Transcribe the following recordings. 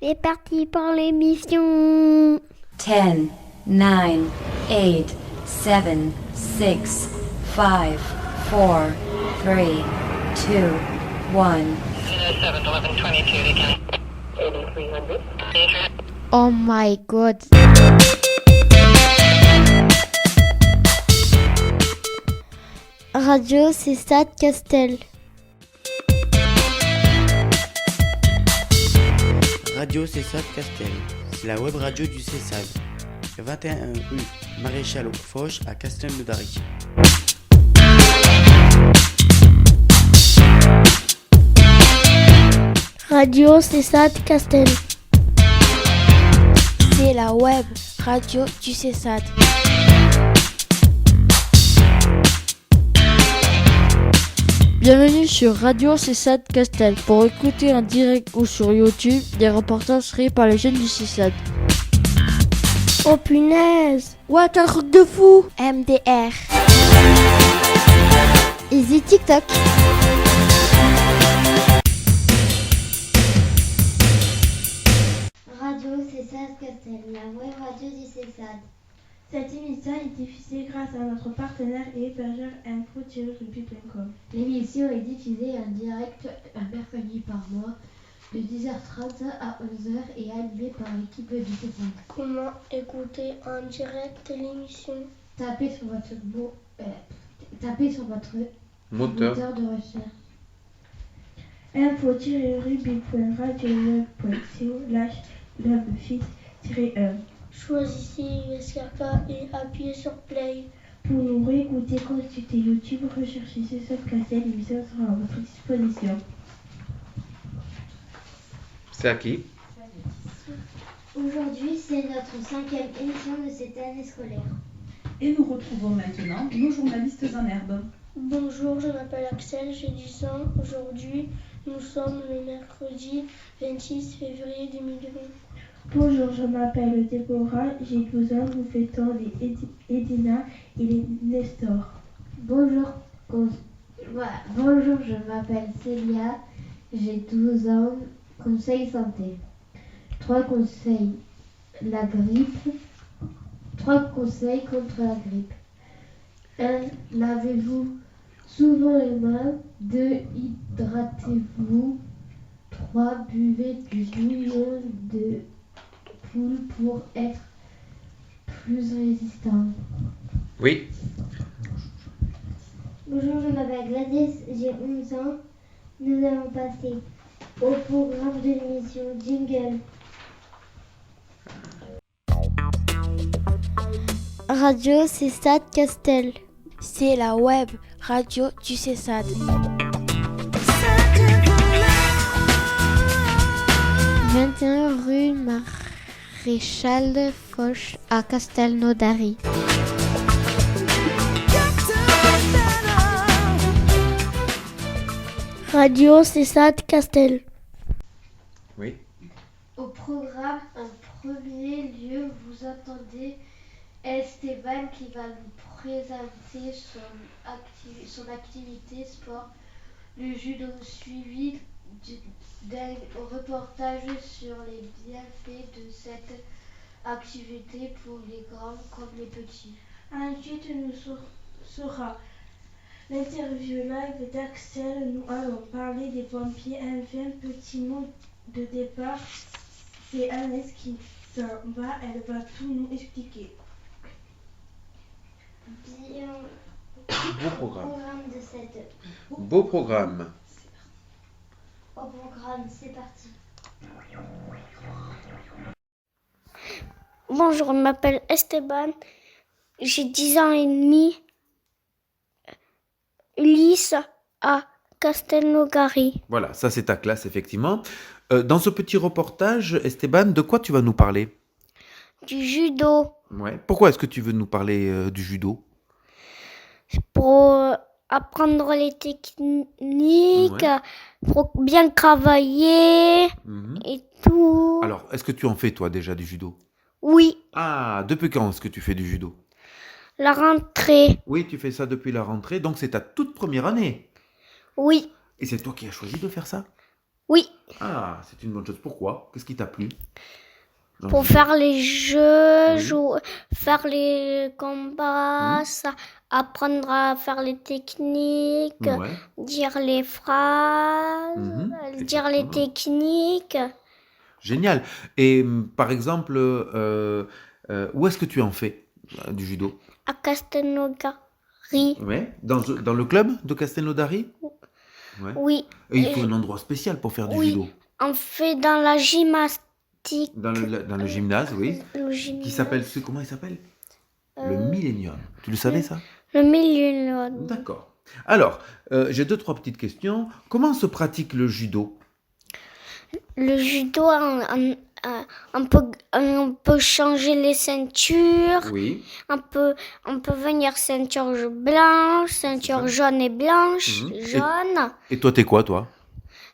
C'est parti pour l'émission. 10, 9, 8, 7, 6, 5, 4, 3, 2, 1. 7-11-22, Oh my god. Radio Cessade Castel. Radio Cessade Castel, c'est la web radio du Cessade. 21 rue Maréchal Foch à Castelnaudary. Radio Cessade Castel. C'est la web radio du Cessade. Bienvenue sur Radio Cessade Castel pour écouter en direct ou sur YouTube des reportages créés par les jeunes du Cessade. Oh punaise. What, un truc de fou! MDR. Easy TikTok. Radio Cessade Castel, la web radio du Cessade. Cette émission est diffusée grâce à notre partenaire et hébergeur info-rugby.com. L'émission est diffusée en direct un mercredi par mois de 10h30 à 11h et animée par l'équipe du Cessade. Comment écouter en direct l'émission? Tapez sur votre moteur de recherche. info-rugby.radioweb.co/webfit-1. Choisissez SKK et appuyez sur Play. Pour nous réécouter, consultez YouTube, recherchez Cessade Castel, l'émission sera à votre disposition. C'est à qui? Aujourd'hui, c'est notre 5e émission de cette année scolaire. Et nous retrouvons maintenant nos journalistes en herbe. Bonjour, je m'appelle Axel, j'ai 10 ans. Aujourd'hui, nous sommes le mercredi 26 février 2020. Bonjour, je m'appelle Déborah, j'ai 12 ans, nous fêtons les Edina et les Nestor. Bonjour, je m'appelle Célia, j'ai 12 ans. Conseil santé. 3 conseils contre la grippe. 1. Lavez-vous souvent les mains. 2. Hydratez-vous. 3. Buvez du bouillon de poule pour être plus résistant. Oui. Bonjour, je m'appelle Gladys, j'ai 11 ans. Nous allons passer au programme de l'émission Jingle. Radio Cessade Castel. C'est la web radio du Cessade. 21 rue Maréchal Foch à Castelnaudary. Radio Cessade Castel. Oui. Au programme, en premier lieu, vous entendez Esteban qui va nous présenter son activité sport, le judo, suivi d'un reportage sur les bienfaits de cette activité pour les grands comme les petits. Ensuite, nous sera l'interview live d'Axel. Nous allons parler des pompiers. Enfin, petit mot de départ, c'est Annès qui s'en va. Elle va tout nous expliquer. Bien. Beau programme. De cette... Beau programme. Au programme, c'est parti. Bonjour, je m'appelle Esteban, j'ai 10 ans et demi. Ulysse à Castelnaudary. Voilà, ça c'est ta classe, effectivement. Dans ce petit reportage, Esteban, de quoi tu vas nous parler? Du judo. Ouais. Pourquoi est-ce que tu veux nous parler du judo? Pour apprendre les techniques, Ouais. pour bien travailler et tout. Alors, est-ce que tu en fais, toi, déjà, du judo? Oui, Ah, depuis quand est-ce que tu fais du judo? la rentrée. Oui, tu fais ça depuis la rentrée, donc c'est ta toute première année. Oui, Et c'est toi qui as choisi de faire ça? Oui, Ah, c'est une bonne chose. Pourquoi? Qu'est-ce qui t'a plu dans le pour judo? faire les jeux, Oui. faire les combats, apprendre à faire les techniques, Ouais. dire les phrases, dire les Exactement. techniques. Génial. Et par exemple, où est-ce que tu en fais du judo? À Castelnaudary. Ouais. Dans le club de Castelnaudary? Ouais. Oui. Et il faut un endroit spécial pour faire du Oui, judo. on fait dans la gymnastique. Dans le gymnase, oui. Le Qui gymnase. s'appelle, comment il s'appelle? Le Millennium. Tu le savais ça? Le Millennium. D'accord. Alors, j'ai 2-3 petites questions. Comment se pratique le judo? Le judo, on peut changer les ceintures. Oui. On peut venir ceinture blanche, ceinture jaune et blanche, jaune, Et toi, t'es quoi, toi?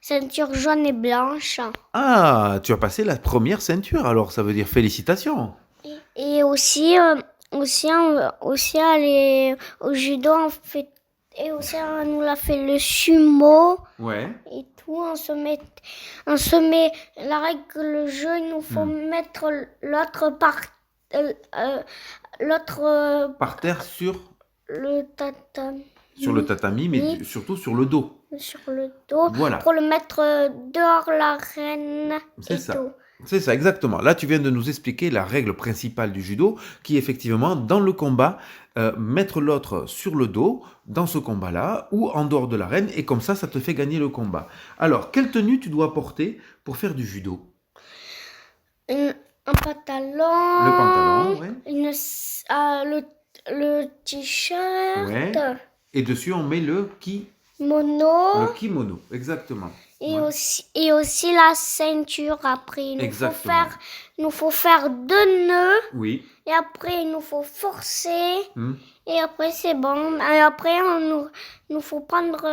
ceinture jaune et blanche. Ah, tu as passé la première ceinture, alors ça veut dire félicitations. Et aussi aller au judo, on fait, et aussi on nous a fait le sumo. Ouais. Et tout, on se met, la règle, le jeu, il nous faut mettre l'autre Par terre sur le tatami. le tatami, mais surtout sur le dos. Sur le dos, Voilà. pour le mettre dehors l'arène. C'est et ça. tout. C'est ça, exactement. Là, tu viens de nous expliquer la règle principale du judo, qui est effectivement, dans le combat, mettre l'autre sur le dos, dans ce combat-là, ou en dehors de l'arène, et comme ça te fait gagner le combat. Alors, quelle tenue tu dois porter pour faire du judo? Un pantalon. Le pantalon, ouais. Le t-shirt. Ouais. Et dessus, on met le Mono. kimono, exactement. Et, Ouais. aussi la ceinture après. Il nous faut faire 2 nœuds. Oui. Et après, il nous faut forcer. Hmm. Et après, c'est bon. Et après, nous faut prendre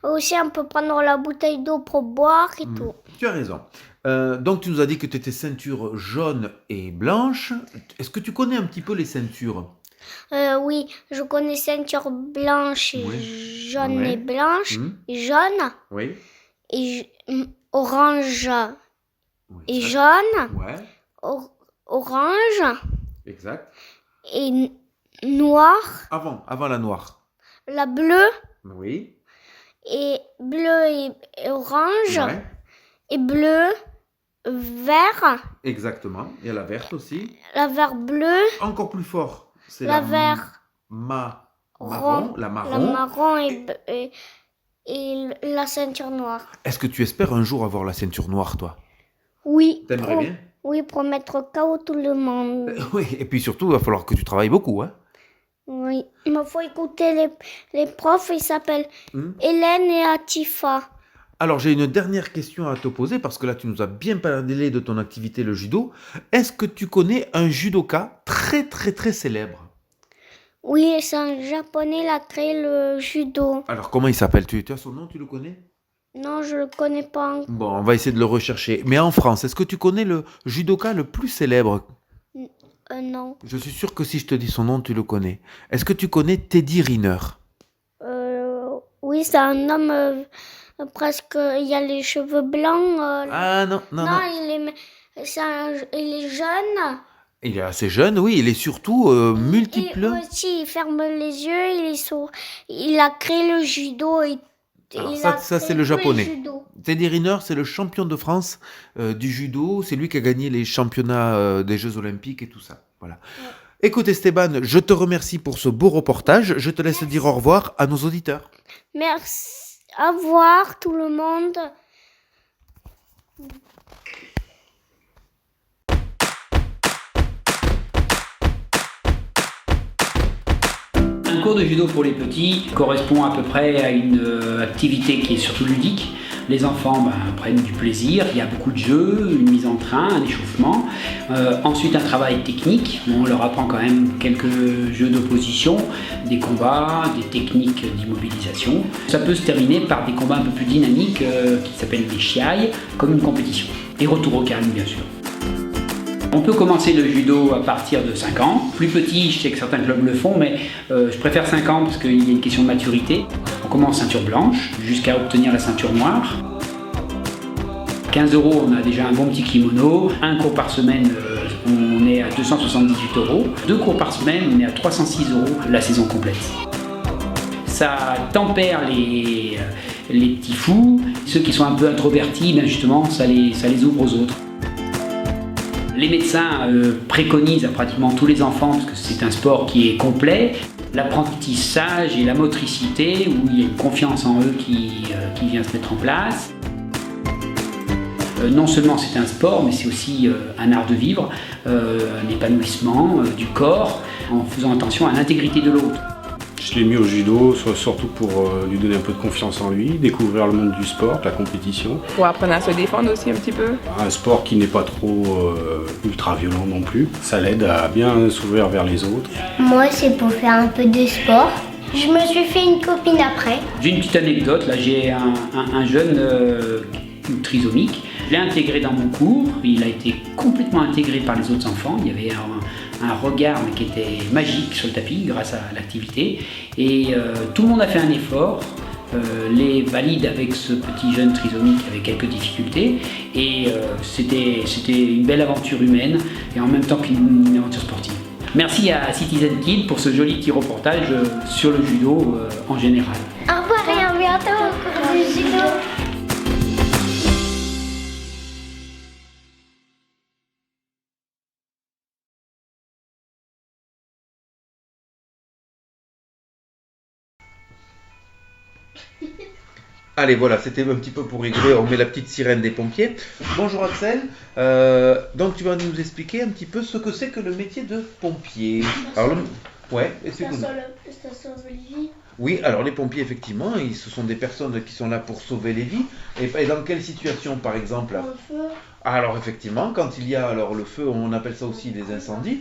aussi, on peut prendre la bouteille d'eau pour boire et tout. Tu as raison. Donc, tu nous as dit que tu étais ceinture jaune et blanche. Est-ce que tu connais un petit peu les ceintures? Oui, je connais ceinture blanche et jaune Ouais. et blanche. Et jaune. Oui. Et orange Oui, et exact. jaune. Ouais, Orange exact. et noir. Avant la noire. La bleue Oui. et bleu et orange. Ouais, Et bleu, vert. exactement. Il y a la verte aussi. La vert bleu. Encore plus fort. C'est La la vert marron. La La marron. marron et la ceinture noire. Est-ce que tu espères un jour avoir la ceinture noire, toi? Oui. T'aimerais bien? Oui, pour mettre KO tout le monde. Oui, et puis surtout, il va falloir que tu travailles beaucoup, hein? Oui. Il faut écouter les profs. Ils s'appellent Hélène et Atifa. Alors, j'ai une dernière question à te poser, parce que là, tu nous as bien parlé de ton activité, le judo. Est-ce que tu connais un judoka très, très, très célèbre? Oui, c'est un japonais, il a créé le judo. Alors, comment il s'appelle? Tu as son nom, tu le connais? Non, je le connais pas. Bon, on va essayer de le rechercher. Mais en France, est-ce que tu connais le judoka le plus célèbre? Non. Je suis sûr que si je te dis son nom, tu le connais. Est-ce que tu connais Teddy Riner? Oui, c'est un homme presque. Il a les cheveux blancs. Ah non. il est jeune. Il est assez jeune, oui. Il est surtout multiple. Et aussi, il ferme les yeux. Il est sourd. Il a créé le judo. Alors ça c'est le japonais. Teddy Riner, c'est le champion de France du judo. C'est lui qui a gagné les championnats des Jeux Olympiques et tout ça. Voilà. Ouais. Écoute Esteban, je te remercie pour ce beau reportage. Je te laisse dire au revoir à nos auditeurs. Merci. Au revoir tout le monde. Un cours de judo pour les petits correspond à peu près à une activité qui est surtout ludique. Les enfants prennent du plaisir, il y a beaucoup de jeux, une mise en train, un échauffement. Ensuite un travail technique, on leur apprend quand même quelques jeux d'opposition, des combats, des techniques d'immobilisation. Ça peut se terminer par des combats un peu plus dynamiques qui s'appellent des shiai, comme une compétition. Et retour au calme bien sûr. On peut commencer le judo à partir de 5 ans. Plus petit, je sais que certains clubs le font, mais je préfère 5 ans parce qu'il y a une question de maturité. On commence ceinture blanche jusqu'à obtenir la ceinture noire. 15 €, on a déjà un bon petit kimono. Un cours par semaine, on est à 278 €. 2 cours par semaine, on est à 306 € la saison complète. Ça tempère les petits fous. Ceux qui sont un peu introvertis, bien justement, ça les ouvre aux autres. Les médecins préconisent à pratiquement tous les enfants, parce que c'est un sport qui est complet, l'apprentissage et la motricité, où il y a une confiance en eux qui vient se mettre en place. Non seulement c'est un sport, mais c'est aussi un art de vivre, un épanouissement du corps, en faisant attention à l'intégrité de l'autre. Je l'ai mis au judo, surtout pour lui donner un peu de confiance en lui, découvrir le monde du sport, la compétition. Pour apprendre à se défendre aussi un petit peu. Un sport qui n'est pas trop ultra violent non plus. Ça l'aide à bien s'ouvrir vers les autres. Moi, c'est pour faire un peu de sport. Je me suis fait une copine après. J'ai une petite anecdote, là j'ai un jeune trisomique. Je l'ai intégré dans mon cours, il a été complètement intégré par les autres enfants. Il y avait un regard qui était magique sur le tapis grâce à l'activité. Et tout le monde a fait un effort. Les valides avec ce petit jeune trisomique avec quelques difficultés. Et c'était une belle aventure humaine et en même temps qu'une aventure sportive. Merci à Citizen Kid pour ce joli petit reportage sur le judo en général. Au revoir et à bientôt au cours du judo. Allez, voilà, c'était un petit peu pour rigoler. On met la petite sirène des pompiers. Bonjour Axel. Donc tu vas nous expliquer un petit peu ce que c'est que le métier de pompier. Alors, ouais, explique-nous. Ça sauve les vies. Oui, alors les pompiers, effectivement, ce sont des personnes qui sont là pour sauver les vies. Et dans quelle situation, par exemple? Un feu. Alors, effectivement, quand il y a le feu, on appelle ça aussi des incendies.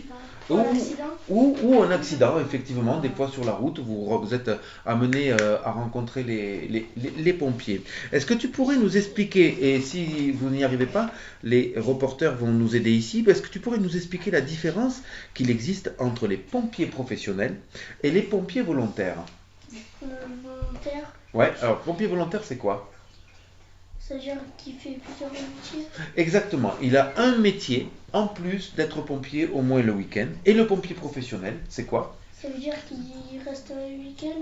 Ou un accident, effectivement, des fois sur la route, vous êtes amené à rencontrer les pompiers. Est-ce que tu pourrais nous expliquer, et si vous n'y arrivez pas, les reporters vont nous aider ici, est-ce que tu pourrais nous expliquer la différence qu'il existe entre les pompiers professionnels et les pompiers volontaires? Volontaire, Ouais, alors pompier volontaire, c'est quoi? c'est-à-dire qu'il fait plusieurs métiers. Exactement, il a un métier en plus d'être pompier au moins le week-end. Et le pompier professionnel, c'est quoi? Ça veut dire qu'il reste le week-end.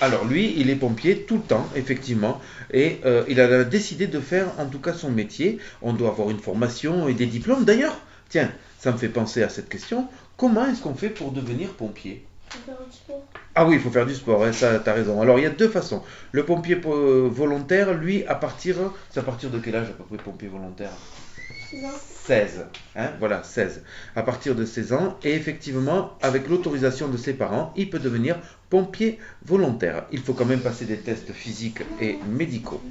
Alors lui, il est pompier tout le temps, effectivement, et il a décidé de faire en tout cas son métier. On doit avoir une formation et des diplômes. D'ailleurs, tiens, ça me fait penser à cette question, comment est-ce qu'on fait pour devenir pompier? Faire du sport. Ah oui, il faut faire du sport, hein, ça t'as raison. Alors il y a deux façons. Le pompier volontaire, lui, c'est à partir de quel âge à peu près pompier volontaire? 16, hein, voilà, 16. À partir de 16 ans, et effectivement, avec l'autorisation de ses parents, il peut devenir pompier volontaire. Il faut quand même passer des tests physiques et médicaux.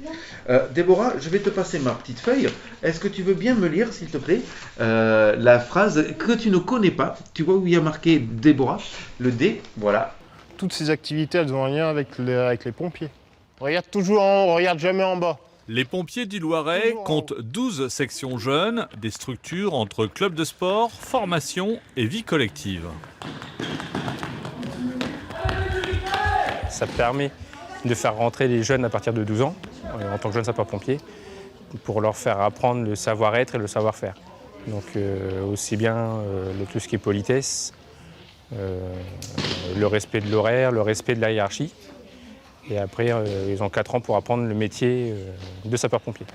Déborah, je vais te passer ma petite feuille. Est-ce que tu veux bien me lire, s'il te plaît, la phrase que tu ne connais pas? Tu vois où il y a marqué Déborah, le D, voilà. Toutes ces activités, elles ont un lien avec les pompiers. On regarde toujours en haut, on regarde jamais en bas. Les pompiers du Loiret comptent 12 sections jeunes, des structures entre clubs de sport, formation et vie collective. Ça permet de faire rentrer les jeunes à partir de 12 ans, en tant que jeunes sapeurs-pompiers, pour leur faire apprendre le savoir-être et le savoir-faire. Donc aussi bien tout ce qui est politesse, le respect de l'horaire, le respect de la hiérarchie. Et après, ils ont 4 ans pour apprendre le métier de sapeur-pompier.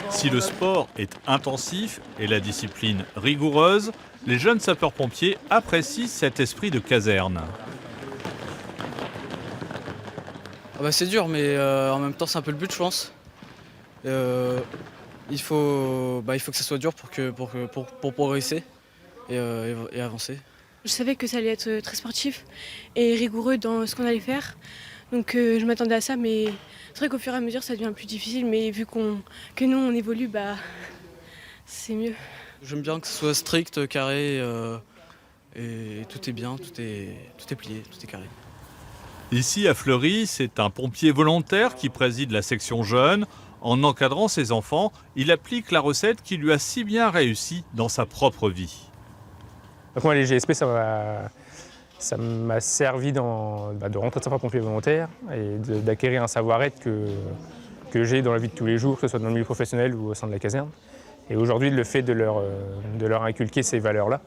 Si le sport est intensif et la discipline rigoureuse, les jeunes sapeurs-pompiers apprécient cet esprit de caserne. C'est dur, mais en même temps, c'est un peu le but, je pense. Il faut que ça soit dur pour progresser et avancer. Je savais que ça allait être très sportif et rigoureux dans ce qu'on allait faire. Donc je m'attendais à ça, mais c'est vrai qu'au fur et à mesure ça devient plus difficile, mais vu que nous on évolue, c'est mieux. J'aime bien que ce soit strict, carré, et tout est bien, tout est plié, tout est carré. Ici à Fleury, c'est un pompier volontaire qui préside la section jeune. En encadrant ses enfants, il applique la recette qui lui a si bien réussi dans sa propre vie. Donc moi les GSP ça Ça m'a servi de rentrer de sapeur-pompier volontaire et d'acquérir un savoir-être que j'ai dans la vie de tous les jours, que ce soit dans le milieu professionnel ou au sein de la caserne. Et aujourd'hui, le fait de leur inculquer ces valeurs-là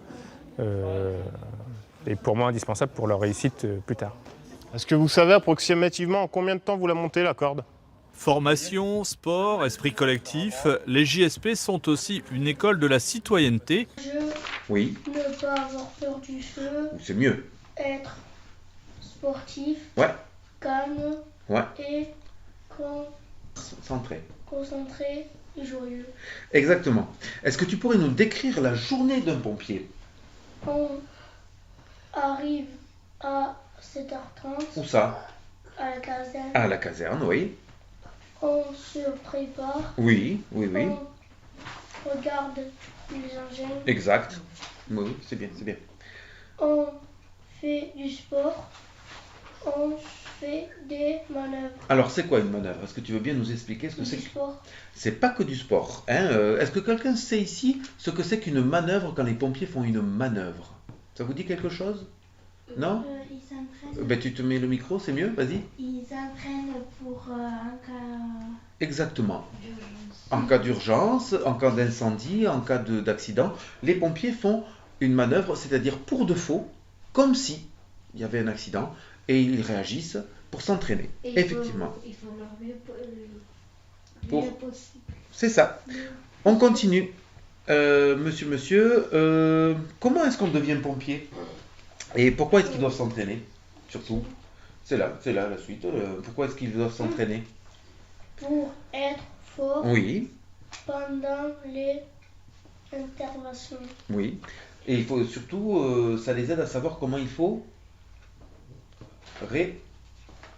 est pour moi indispensable pour leur réussite plus tard. Est-ce que vous savez approximativement en combien de temps vous la montez, la corde? Formation, sport, esprit collectif, les JSP sont aussi une école de la citoyenneté. Ne pas avoir peur du feu. C'est mieux. Être sportif. Ouais. Calme. Ouais. Et concentré et joyeux. Exactement. Est-ce que tu pourrais nous décrire la journée d'un pompier? On arrive à 7h30. Où ça? À la caserne. À la caserne, oui. On se prépare. Oui. On regarde les engins. Exact. Oui, c'est bien. On fait du sport. On fait des manœuvres. Alors, c'est quoi une manœuvre? Est-ce que tu veux bien nous expliquer ce que c'est? Du sport. C'est pas que du sport. Hein? Est-ce que quelqu'un sait ici ce que c'est qu'une manœuvre quand les pompiers font une manœuvre? Ça vous dit quelque chose? Non? Ils s'entraînent. Ben, tu te mets le micro, c'est mieux? Vas-y. Ils s'entraînent pour un cas Exactement. d'urgence. En cas d'urgence, en cas d'incendie, en cas d'accident, les pompiers font une manœuvre, c'est-à-dire pour de faux, comme si il y avait un accident, et ils réagissent pour s'entraîner. Effectivement. Il faut leur mieux possible. C'est ça. On continue. Monsieur, comment est-ce qu'on devient pompier? Et pourquoi est-ce qu'ils doivent s'entraîner? Surtout, c'est là la suite. Pourquoi est-ce qu'ils doivent s'entraîner? Pour être fort. Oui. Pendant les interventions. Oui. Et il faut surtout, ça les aide à savoir comment il faut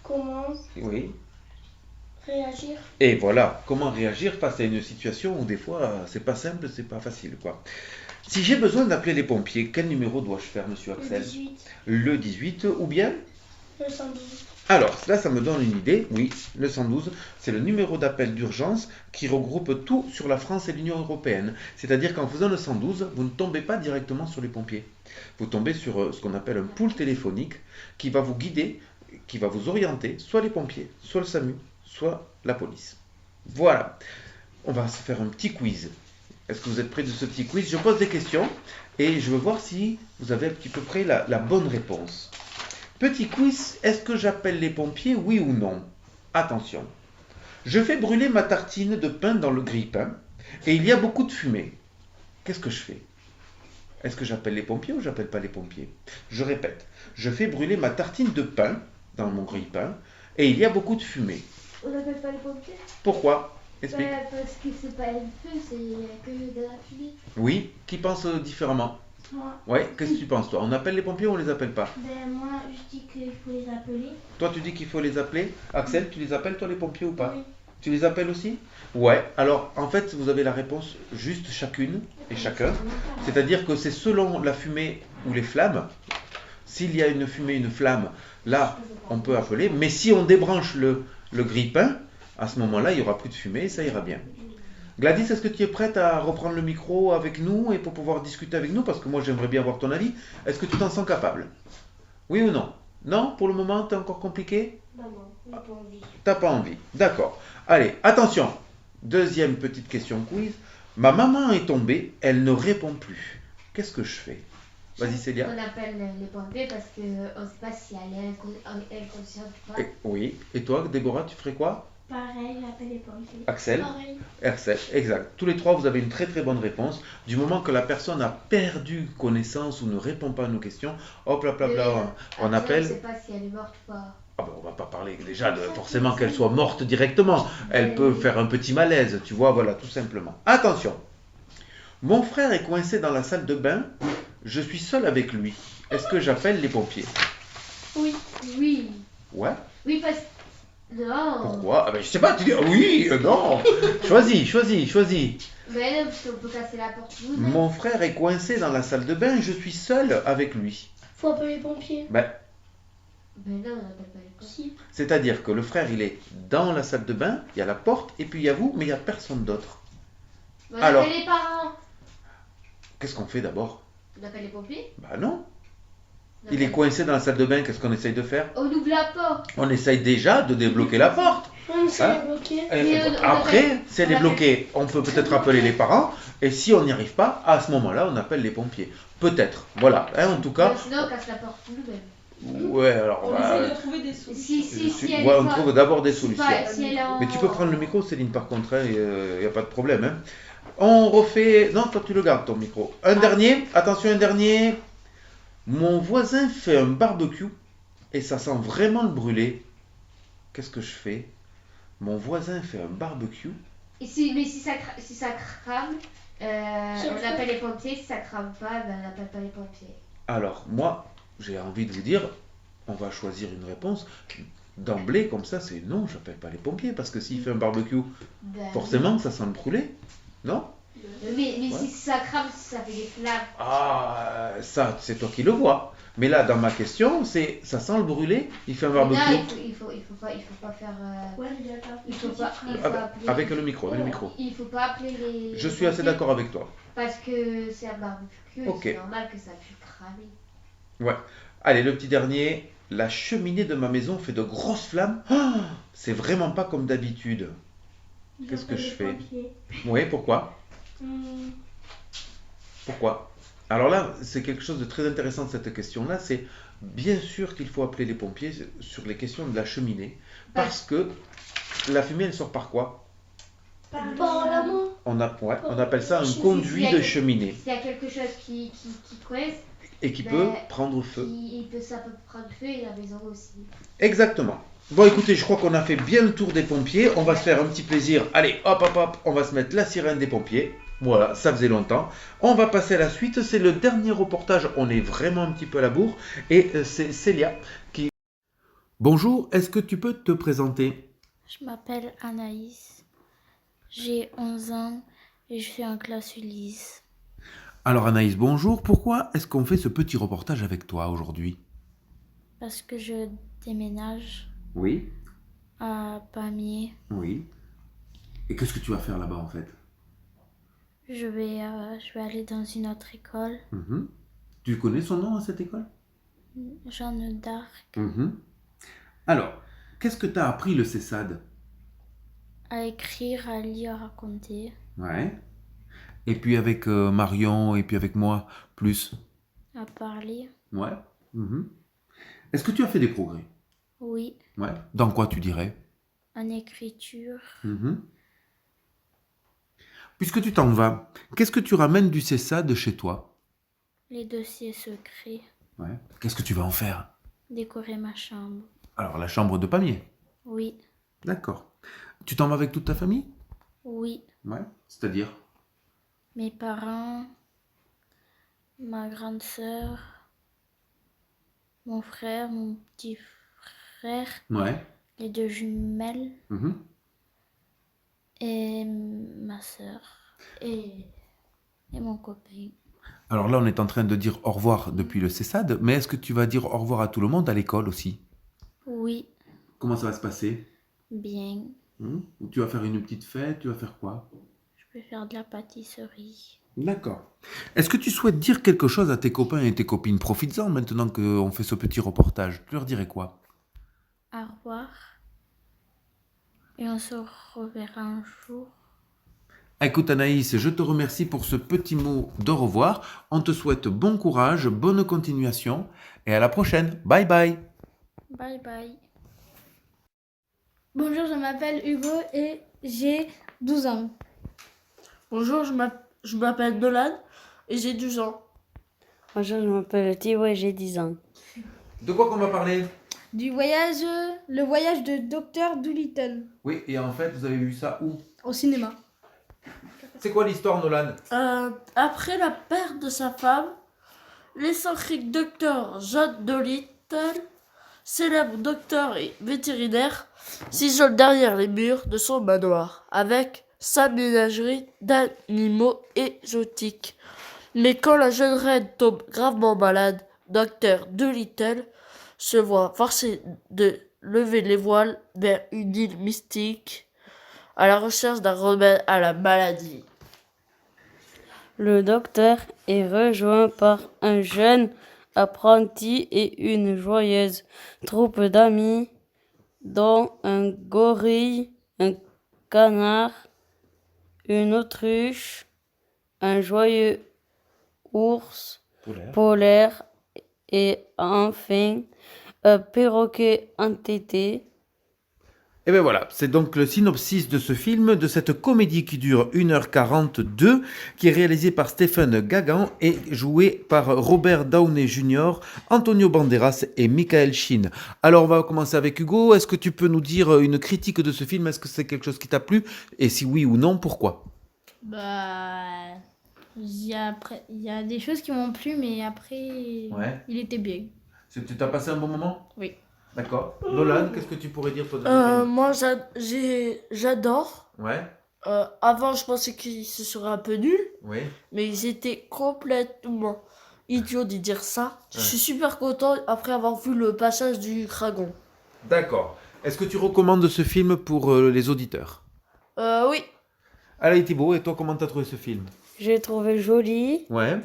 Comment oui. réagir. Et voilà, comment réagir face à une situation où des fois c'est pas simple, c'est pas facile quoi. Si j'ai besoin d'appeler les pompiers, quel numéro dois-je faire, monsieur Axel? Le 18 ou bien le 112. Alors, là, ça me donne une idée. Oui, le 112, c'est le numéro d'appel d'urgence qui regroupe tout sur la France et l'Union européenne. C'est-à-dire qu'en faisant le 112, vous ne tombez pas directement sur les pompiers. Vous tombez sur ce qu'on appelle un pool téléphonique qui va vous guider, qui va vous orienter, soit les pompiers, soit le SAMU, soit la police. Voilà. On va se faire un petit quiz. Est-ce que vous êtes prêts de ce petit quiz? Je pose des questions et je veux voir si vous avez un petit peu près la bonne réponse. Petit quiz, est-ce que j'appelle les pompiers, oui ou non? Attention. Je fais brûler ma tartine de pain dans le grille-pain et il y a beaucoup de fumée. Qu'est-ce que je fais? Est-ce que j'appelle les pompiers ou j'appelle pas les pompiers? Je répète. Je fais brûler ma tartine de pain dans mon grille-pain et il y a beaucoup de fumée. On n'appelle pas les pompiers? Pourquoi? Explique. Parce que c'est pas une feu, c'est que de la fumée. Oui, qui pense différemment? Moi. Ouais, qu'est-ce que tu penses toi? On appelle les pompiers ou on les appelle pas? Moi, je dis qu'il faut les appeler. Toi, tu dis qu'il faut les appeler. Axel, tu les appelles toi les pompiers ou pas? Oui. Tu les appelles aussi? Ouais, alors en fait, vous avez la réponse juste chacune et chacun. C'est-à-dire que c'est selon la fumée ou les flammes. S'il y a une fumée, une flamme, là, on peut appeler. Mais si on débranche le grille-pain, à ce moment-là, il n'y aura plus de fumée et ça ira bien. Gladys, est-ce que tu es prête à reprendre le micro avec nous et pour pouvoir discuter avec nous? Parce que moi, j'aimerais bien avoir ton avis. Est-ce que tu t'en sens capable? Oui ou non? Non? Pour le moment, t'es encore compliqué? Non, j'ai pas envie. T'as pas envie. D'accord. Allez, attention. Deuxième petite question quiz. Ma maman est tombée, elle ne répond plus. Qu'est-ce que je fais? Vas-y, Célia. On appelle les pompiers parce qu'on ne sait pas si elle est inconsciente ou pas. Oui. Et toi, Déborah, tu ferais quoi? Pareil, j'appelle les pompiers. Axel? Pareil. Axel, exact. Tous les trois, vous avez une très très bonne réponse. Du moment que la personne a perdu connaissance ou ne répond pas à nos questions, hop là, on appelle. On ne sait pas si elle est morte ou pas. Ah ben, on va pas parler déjà de forcément qu'elle soit morte directement. Elle peut faire un petit malaise, tu vois, voilà, tout simplement. Attention. Mon frère est coincé dans la salle de bain. Je suis seul avec lui. Est-ce que j'appelle les pompiers? Oui. Oui. Ouais. Oui, parce que... Non. Pourquoi? Ah ben, je sais pas, tu dis oui, non. Choisis. Mais non, parce qu'on peut casser la porte. Mon frère est coincé dans la salle de bain. Je suis seul avec lui. Faut appeler les pompiers. Ben, non, on n'appelle pas les pompiers. c'est-à-dire que le frère, il est dans la salle de bain, il y a la porte, et puis il y a vous, mais il n'y a personne d'autre. On appelle les parents. Qu'est-ce qu'on fait d'abord? On appelle les pompiers? Bah non. Il est coincé dans la salle de bain, qu'est-ce qu'on essaye de faire? On ouvre la porte. On essaye déjà de débloquer la porte. On s'est Hein? bloqué. Après, si elle est bloquée, on peut peut-être appeler les parents. Et si on n'y arrive pas, à ce moment-là, on appelle les pompiers. Peut-être. Voilà. Hein, en tout cas. Sinon, on casse la porte nous-mêmes. Ouais, alors. On essaie de trouver des solutions. Si elle Ouais, est on pas- trouve d'abord des si solutions. pas- si elle est en- Mais tu peux prendre le micro, Céline, par contre. Il n'y a pas de problème. Hein. On refait. Non, toi, tu le gardes, ton micro. Un dernier. Attention, un dernier. Mon voisin fait un barbecue et ça sent vraiment le brûler. Qu'est-ce que je fais? Mon voisin fait un barbecue. Mais si ça crame, on appelle les pompiers. Si ça crame pas, ben, on n'appelle pas les pompiers. Alors, moi, j'ai envie de vous dire, on va choisir une réponse. D'emblée, comme ça, c'est non, j'appelle pas les pompiers. Parce que s'il fait un barbecue, Ben, forcément, ça sent le brûler. Non? Mais si ça crame, si ça fait des flammes. Ah, ça, c'est toi qui le vois. Mais là, dans ma question, c'est ça sent le brûler? Il fait un barbecue? Non, il faut pas faire. Ouais, il y a pas. Il faut pas appeler. Avec le micro, le micro. Il faut pas appeler les. Je suis assez pompiers d'accord avec toi. Parce que c'est un barbecue. Ok. C'est normal que ça puisse cramer. Ouais. Allez, le petit dernier. La cheminée de ma maison fait de grosses flammes. Ah, c'est vraiment pas comme d'habitude. Qu'est-ce que je fais? Oui, pourquoi? Pourquoi? Alors là, c'est quelque chose de très intéressant cette question-là. C'est bien sûr qu'il faut appeler les pompiers sur les questions de la cheminée. Parce que la fumée, elle sort par quoi? Par la main. On appelle ça un conduit de cheminée. S'il y a quelque chose qui coince. Et qui ben, peut prendre feu. Ça peut prendre feu et la maison aussi. Exactement. Bon, écoutez, je crois qu'on a fait bien le tour des pompiers. On va se faire un petit plaisir. Allez, hop, hop, hop. On va se mettre la sirène des pompiers. Voilà, ça faisait longtemps. On va passer à la suite. C'est le dernier reportage. On est vraiment un petit peu à la bourre. Et c'est Célia qui... Bonjour, est-ce que tu peux te présenter? Je m'appelle Anaïs. J'ai 11 ans et je suis en classe Ulysse. Alors Anaïs, bonjour. Pourquoi est-ce qu'on fait ce petit reportage avec toi aujourd'hui? Parce que je déménage Oui. à Pamiers. Oui. Et qu'est-ce que tu vas faire là-bas en fait? Je vais aller dans une autre école. Tu connais son nom à cette école? Jeanne d'Arc. Alors, qu'est-ce que tu as appris le CESAD? À écrire, à lire, à raconter. Ouais. Et puis avec Marion et puis avec moi, plus? À parler. Ouais. Est-ce que tu as fait des progrès? Oui. Ouais. Dans quoi tu dirais? En écriture. Puisque tu t'en vas, qu'est-ce que tu ramènes du CESAD chez toi? Les dossiers secrets. Ouais. Qu'est-ce que tu vas en faire? Décorer ma chambre. Alors, la chambre de Pamiers? Oui. D'accord. Tu t'en vas avec toute ta famille? Oui. Ouais. C'est-à-dire? Mes parents, ma grande sœur, mon frère, mon petit frère, Ouais. les 2 jumelles et ma sœur et mon copain. Alors là, on est en train de dire au revoir depuis le CESAD, mais est-ce que tu vas dire au revoir à tout le monde à l'école aussi? Oui. Comment ça va se passer? Bien. Ou tu vas faire une petite fête? Tu vas faire quoi? Je peux faire de la pâtisserie. D'accord. Est-ce que tu souhaites dire quelque chose à tes copains et tes copines? Profites-en maintenant qu'on fait ce petit reportage. Tu leur dirais quoi? Au revoir. Et on se reverra un jour. Écoute Anaïs, je te remercie pour ce petit mot de revoir. On te souhaite bon courage, bonne continuation et à la prochaine. Bye bye. Bye bye. Bonjour, je m'appelle Hugo et j'ai 12 ans. Bonjour, je m'appelle Nolan et j'ai 12 ans. Bonjour, je m'appelle Thibaut et j'ai 10 ans. De quoi qu'on va parler? Le voyage de Dr. Dolittle. Oui, et en fait, vous avez vu ça où? Au cinéma. C'est quoi l'histoire, Nolan? Après la perte de sa femme, l'excentrique docteur John Dolittle, célèbre docteur et vétérinaire, s'isole derrière les murs de son manoir avec sa ménagerie d'animaux exotiques. Mais quand la jeune reine tombe gravement malade, Dr. Dolittle se voit forcé de lever les voiles vers une île mystique à la recherche d'un remède à la maladie. Le docteur est rejoint par un jeune apprentis et une joyeuse troupe d'amis, dont un gorille, un canard, une autruche, un joyeux ours polaire et enfin un perroquet entêté. Et bien voilà, c'est donc le synopsis de ce film, de cette comédie qui dure 1h42, qui est réalisée par Stephen Gagan et jouée par Robert Downey Jr., Antonio Banderas et Michael Sheen. Alors on va commencer avec Hugo. Est-ce que tu peux nous dire une critique de ce film? Est-ce que c'est quelque chose qui t'a plu? Et si oui ou non, pourquoi? Il y a des choses qui m'ont plu, mais après, il était bien. Tu t'as passé un bon moment? Oui. D'accord. Nolan, qu'est-ce que tu pourrais dire toi de ce film? Moi, j'adore. Ouais. Avant, je pensais qu'ils se seraient un peu nuls, Oui. mais ils étaient complètement idiots de dire ça. Je suis super content après avoir vu le passage du dragon. D'accord. Est-ce que tu recommandes ce film pour les auditeurs? Oui. Allez Thibaut, et toi comment t'as trouvé ce film? J'ai trouvé joli. Ouais.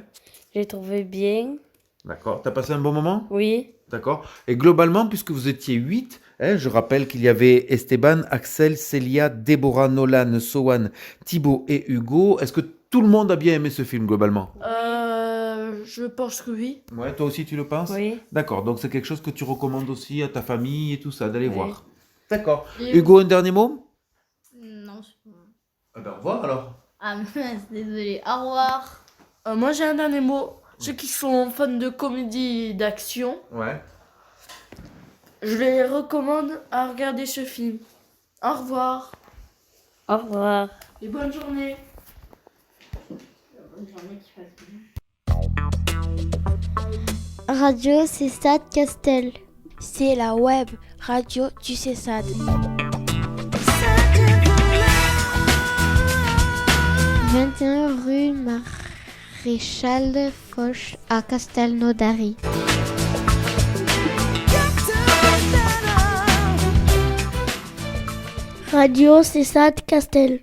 J'ai trouvé bien. D'accord. T'as passé un bon moment? Oui. D'accord. Et globalement, puisque vous étiez 8, je rappelle qu'il y avait Esteban, Axel, Célia, Déborah, Nolan, Sohan, Thibaut et Hugo. Est-ce que tout le monde a bien aimé ce film globalement? Je pense que oui. Ouais, toi aussi tu le penses? Oui. D'accord, donc c'est quelque chose que tu recommandes aussi à ta famille et tout ça, d'aller voir. D'accord. Et Hugo, un dernier mot? Non, Ah ben, au revoir alors. ah mince, désolé. Au revoir. Moi, j'ai un dernier mot. Ceux qui sont fans de comédie d'action, Ouais. je les recommande à regarder ce film. Au revoir. Au revoir. Et bonne journée. Bonne journée qui fasse bien. Radio CESAD Castel. C'est la web radio du CESAD. 21 rue Maréchal Foch à Castelnaudary. Radio CESAD Castel.